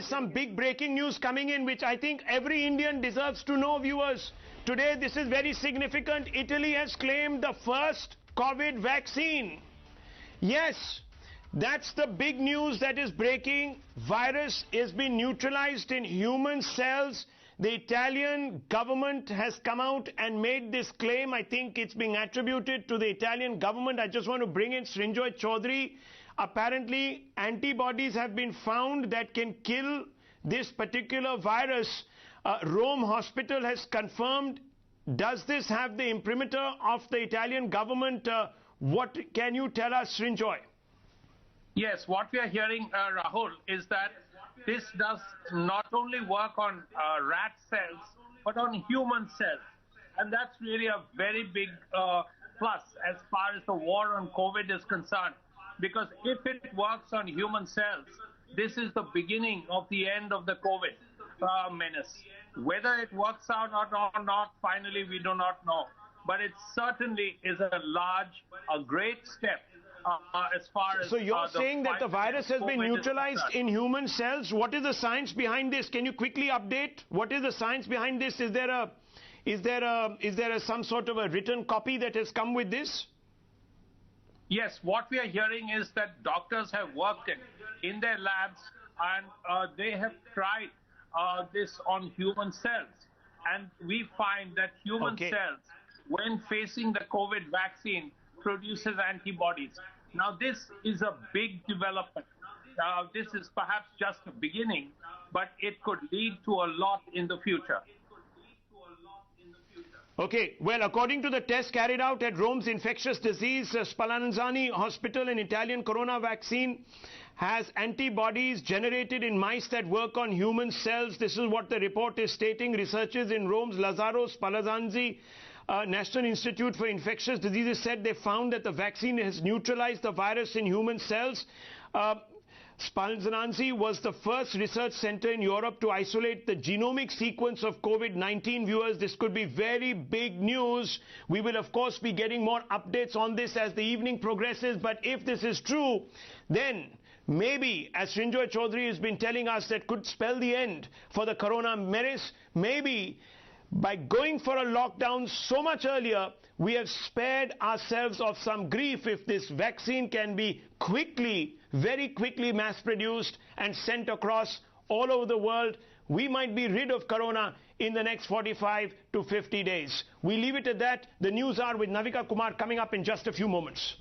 there's some big breaking news coming in, which I think every Indian deserves to know, viewers. Today, this is very significant. Italy has claimed the first COVID vaccine. Yes, that's the big news that is breaking. Virus has been neutralized in human cells. The Italian government has come out and made this claim. I think it's being attributed to the Italian government. I just want to bring in Srinjoy Chaudhary. Apparently, antibodies have been found that can kill this particular virus. Rome Hospital has confirmed. Does this have the imprimatur of the Italian government? What can you tell us, Srinjoy? Yes, what we are hearing, Rahul, is that this does not only work on rat cells, but on human cells. And that's really a very big plus as far as the war on COVID is concerned. Because if it works on human cells, this is the beginning of the end of the COVID menace. Whether it works out or not, finally, we do not know. But it certainly is a great step as far as... So you're saying that the virus has been neutralized in human cells. What is the science behind this? Can you quickly update? What is the science behind this? Is there some sort of a written copy that has come with this? Yes, what we are hearing is that doctors have worked in their labs and they have tried this on human cells. And we find that human cells, when facing the COVID vaccine, produces antibodies. Now, this is a big development. This is perhaps just the beginning, but it could lead to a lot in the future. Okay, well, according to the test carried out at Rome's infectious disease Spallanzani Hospital, an Italian corona vaccine has antibodies generated in mice that work on human cells. This is what the report is stating. Researchers in Rome's Lazzaro Spallanzani National Institute for Infectious Diseases said they found that the vaccine has neutralized the virus in human cells. Spallanzani was the first research center in Europe to isolate the genomic sequence of COVID-19. Viewers, this could be very big news. We will, of course, be getting more updates on this as the evening progresses. But if this is true, then maybe, as Srinjoy Chaudhary has been telling us, that could spell the end for the corona menace. Maybe by going for a lockdown so much earlier, we have spared ourselves of some grief. If this vaccine can be quickly, very quickly mass-produced and sent across all over the world, we might be rid of corona in the next 45 to 50 days. We leave it at that. The news hour with Navika Kumar coming up in just a few moments.